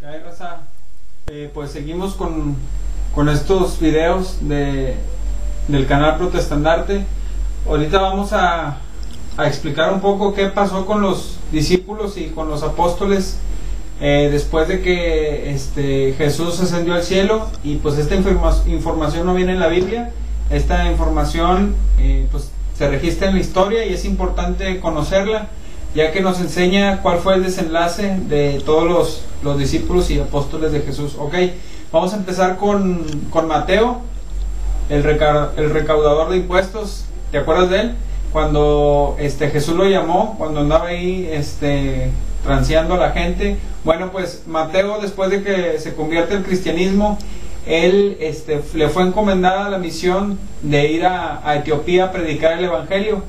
¿Qué hay, raza? Pues seguimos con estos videos del canal Protestandarte. Ahorita vamos a explicar un poco qué pasó con los discípulos y con los apóstoles después de que Jesús ascendió al cielo. Y pues esta información no viene en la Biblia. Esta información pues se registra en la historia y es importante conocerla, ya que nos enseña cuál fue el desenlace de todos los discípulos y apóstoles de Jesús. Ok, vamos a empezar con Mateo, el recaudador de impuestos. ¿Te acuerdas de él? Cuando Jesús lo llamó, cuando andaba ahí transeando a la gente. Bueno, pues Mateo, después de que se convierte al cristianismo, él le fue encomendada la misión de ir a Etiopía a predicar el evangelio.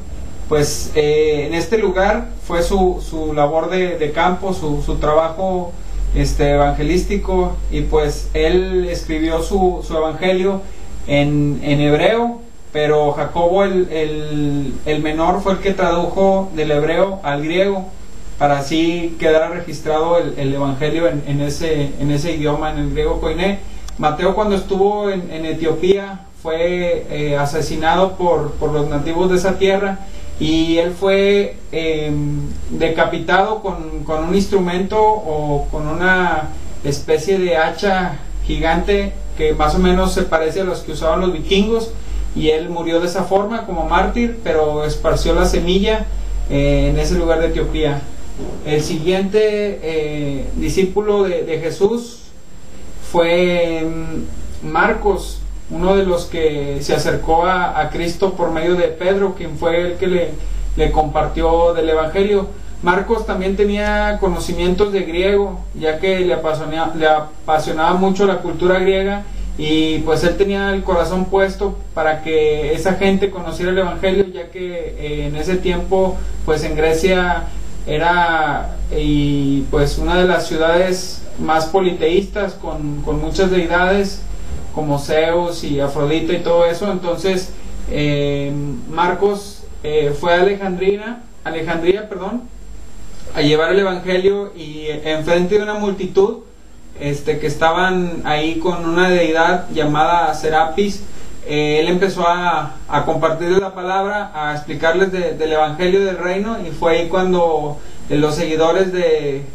Pues en este lugar fue su labor de campo, su trabajo evangelístico, y pues él escribió su evangelio en hebreo, pero Jacobo el menor fue el que tradujo del hebreo al griego, para así quedara registrado el evangelio en ese idioma, en el griego koiné. Mateo, cuando estuvo en Etiopía, fue asesinado por los nativos de esa tierra, y él fue decapitado con un instrumento o con una especie de hacha gigante que más o menos se parece a los que usaban los vikingos, y él murió de esa forma como mártir, pero esparció la semilla en ese lugar de Etiopía. El siguiente discípulo de Jesús fue Marcos, uno de los que se acercó a Cristo por medio de Pedro, quien fue el que le compartió del evangelio. Marcos también tenía conocimientos de griego, ya que le apasionaba mucho la cultura griega, y pues él tenía el corazón puesto para que esa gente conociera el evangelio, ya que en ese tiempo pues en Grecia era pues una de las ciudades más politeístas, con muchas deidades como Zeus y Afrodita y todo eso. Entonces Marcos fue a Alejandría, a llevar el evangelio, y enfrente de una multitud que estaban ahí con una deidad llamada Serapis, él empezó a compartirles la palabra, a explicarles del evangelio del reino, y fue ahí cuando los seguidores de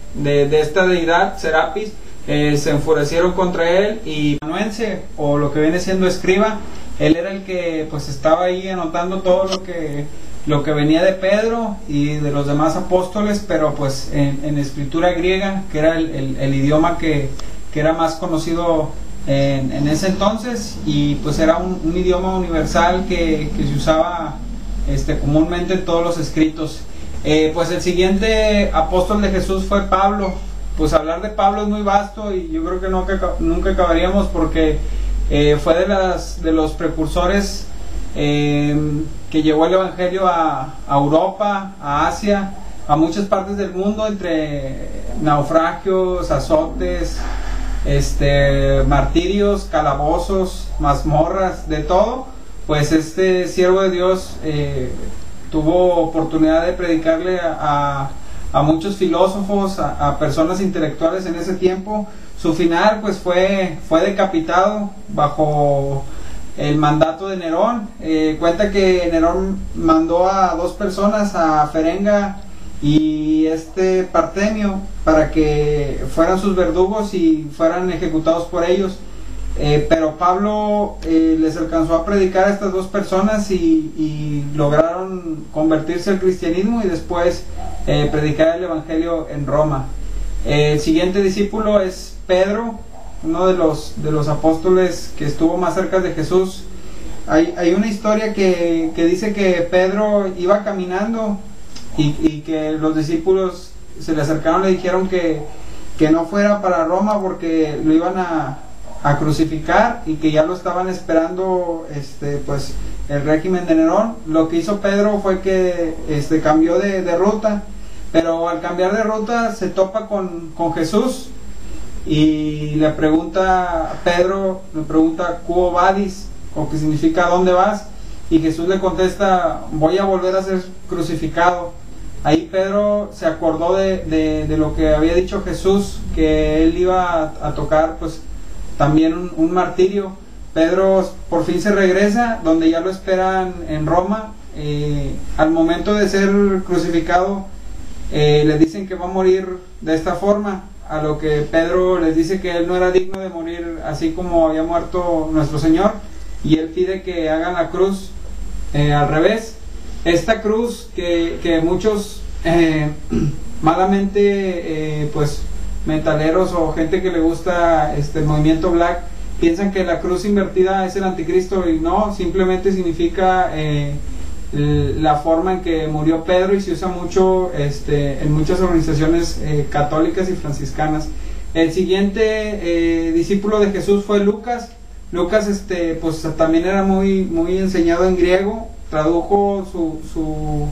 esta deidad Serapis se enfurecieron contra él, y amanuense, o lo que viene siendo escriba, él era el que pues estaba ahí anotando todo lo que venía de Pedro y de los demás apóstoles, pero pues en escritura griega, que era el idioma que era más conocido en ese entonces, y pues era un idioma universal que se usaba comúnmente en todos los escritos. Pues el siguiente apóstol de Jesús fue Pablo. Pues hablar de Pablo es muy vasto, y yo creo que nunca acabaríamos, porque fue de los precursores que llevó el evangelio a Europa, a Asia, a muchas partes del mundo, entre naufragios, azotes, martirios, calabozos, mazmorras, de todo. Pues este siervo de Dios tuvo oportunidad de predicarle a muchos filósofos, a personas intelectuales en ese tiempo. Su final pues fue decapitado bajo el mandato de Nerón. Cuenta que Nerón mandó a dos personas, a Ferenga y Partenio, para que fueran sus verdugos y fueran ejecutados por ellos. Pero Pablo les alcanzó a predicar a estas dos personas, y lograron convertirse al cristianismo, y después predicar el evangelio en Roma. El siguiente discípulo es Pedro, uno de los apóstoles que estuvo más cerca de Jesús. Hay una historia que dice que Pedro iba caminando, y que los discípulos se le acercaron y le dijeron que no fuera para Roma, porque lo iban a crucificar, y que ya lo estaban esperando pues el régimen de Nerón. Lo que hizo Pedro fue que cambió de ruta, pero al cambiar de ruta se topa con Jesús, y Pedro le pregunta "Quo vadis", o que significa "¿dónde vas?", y Jesús le contesta: "Voy a volver a ser crucificado". ahí Pedro se acordó de lo que había dicho Jesús, que él iba a tocar pues también un martirio. Pedro por fin se regresa, donde ya lo esperan en Roma. Al momento de ser crucificado, le dicen que va a morir de esta forma, a lo que Pedro les dice que él no era digno de morir así como había muerto nuestro Señor, y él pide que hagan la cruz al revés. Esta cruz que muchos malamente pues metaleros o gente que le gusta el movimiento black piensan que la cruz invertida es el anticristo, y no, simplemente significa la forma en que murió Pedro, y se usa mucho en muchas organizaciones católicas y franciscanas. El siguiente discípulo de Jesús fue Lucas. Lucas pues también era muy enseñado en griego, tradujo su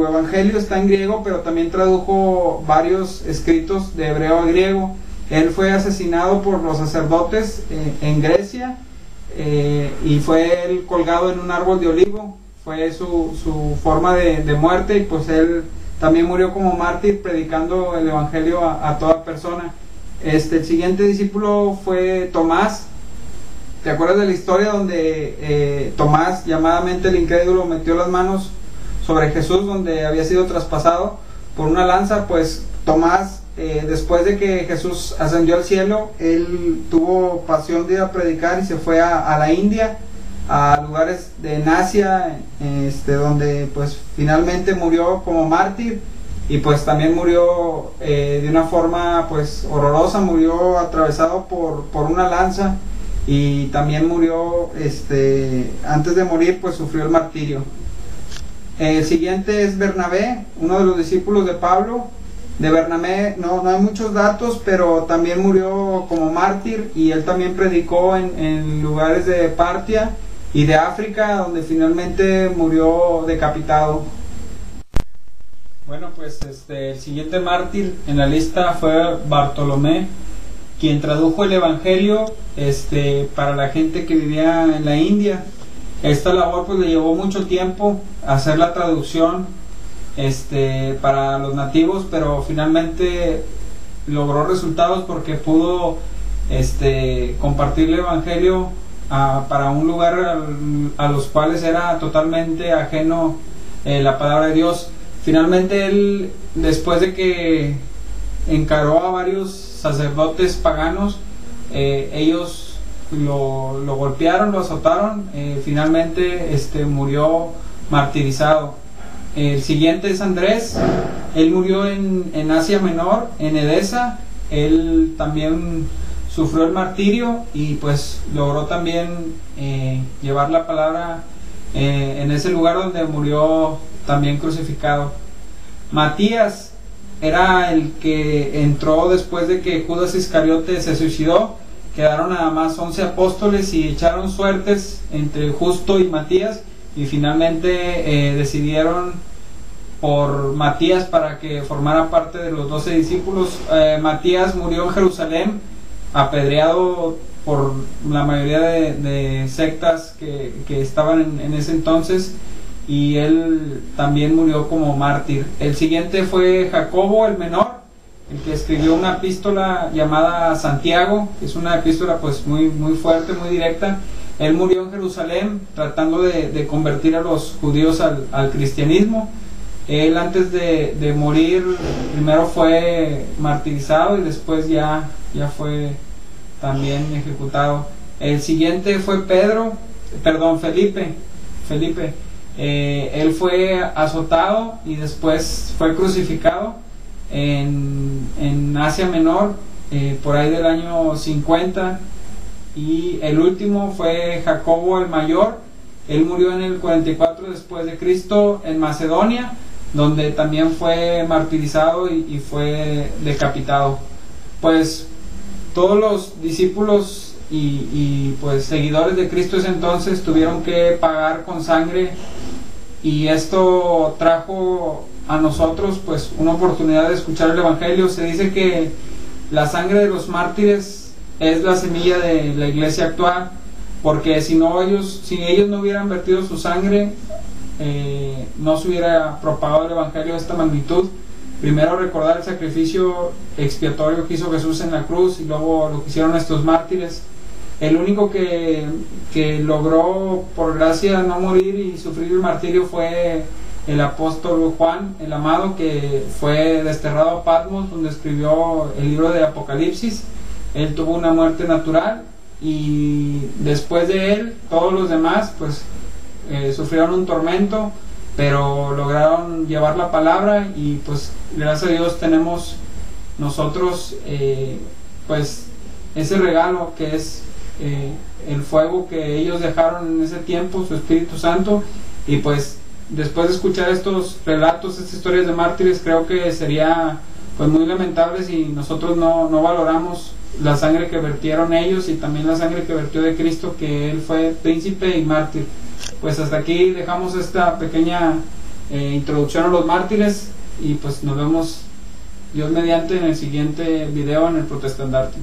evangelio está en griego, pero también tradujo varios escritos de hebreo a griego. Él fue asesinado por los sacerdotes en Grecia, y fue él colgado en un árbol de olivo. Fue su forma de muerte, y pues él también murió como mártir predicando el evangelio a toda persona. El siguiente discípulo fue Tomás. ¿Te acuerdas de la historia donde Tomás, llamadamente el incrédulo, metió las manos sobre Jesús donde había sido traspasado por una lanza? Pues Tomás, después de que Jesús ascendió al cielo, él tuvo pasión de ir a predicar y se fue a la India, a lugares en Asia, donde pues finalmente murió como mártir, y pues también murió de una forma pues horrorosa. Murió atravesado por una lanza, y también murió antes de morir pues sufrió el martirio. El siguiente es Bernabé, uno de los discípulos de Pablo. De Bernabé no hay muchos datos, pero también murió como mártir, y él también predicó en lugares de Partia y de África, donde finalmente murió decapitado. Bueno, pues el siguiente mártir en la lista fue Bartolomé, quien tradujo el evangelio para la gente que vivía en la India. Esta labor pues le llevó mucho tiempo hacer la traducción para los nativos, pero finalmente logró resultados porque pudo compartir el evangelio para un lugar a los cuales era totalmente ajeno la palabra de Dios. Finalmente él, después de que encaró a varios sacerdotes paganos, ellos lo golpearon, lo azotaron, finalmente murió martirizado. El siguiente es Andrés. Él murió en Asia Menor, en Edesa. Él también sufrió el martirio, y pues logró también llevar la palabra en ese lugar donde murió también crucificado. Matías era el que entró después de que Judas Iscariote se suicidó. Quedaron nada más 11 apóstoles y echaron suertes entre Justo y Matías, y finalmente decidieron por Matías para que formara parte de los 12 discípulos. Matías murió en Jerusalén, apedreado por la mayoría de sectas que estaban en ese entonces, y él también murió como mártir. El siguiente fue Jacobo el menor, el que escribió una epístola llamada Santiago, que es una epístola pues muy fuerte, muy directa. Él murió en Jerusalén tratando de convertir a los judíos al cristianismo. Él, antes de morir, primero fue martirizado y después ya fue también ejecutado. El siguiente fue Felipe. Él fue azotado y después fue crucificado en Asia Menor, por ahí del año 50. Y el último fue Jacobo el mayor. Él murió en el 44 después de Cristo en Macedonia, donde también fue martirizado y fue decapitado. Pues todos los discípulos y pues seguidores de Cristo ese entonces tuvieron que pagar con sangre, y esto trajo a nosotros pues una oportunidad de escuchar el evangelio. Se dice que la sangre de los mártires es la semilla de la iglesia actual, porque si ellos no hubieran vertido su sangre, no se hubiera propagado el evangelio de esta magnitud. Primero recordar el sacrificio expiatorio que hizo Jesús en la cruz, y luego lo que hicieron estos mártires. El único que logró por gracia no morir y sufrir el martirio fue el apóstol Juan, el amado, que fue desterrado a Patmos, donde escribió el libro de Apocalipsis. Él tuvo una muerte natural, y después de él todos los demás pues sufrieron un tormento, pero lograron llevar la palabra, y pues gracias a Dios tenemos nosotros pues ese regalo que es el fuego que ellos dejaron en ese tiempo, su Espíritu Santo. Y pues después de escuchar estos relatos, estas historias de mártires, creo que sería pues muy lamentable si nosotros no valoramos la sangre que vertieron ellos, y también la sangre que vertió de Cristo, que Él fue príncipe y mártir. Pues hasta aquí dejamos esta pequeña introducción a los mártires, y pues nos vemos Dios mediante en el siguiente video en el Protestandarte.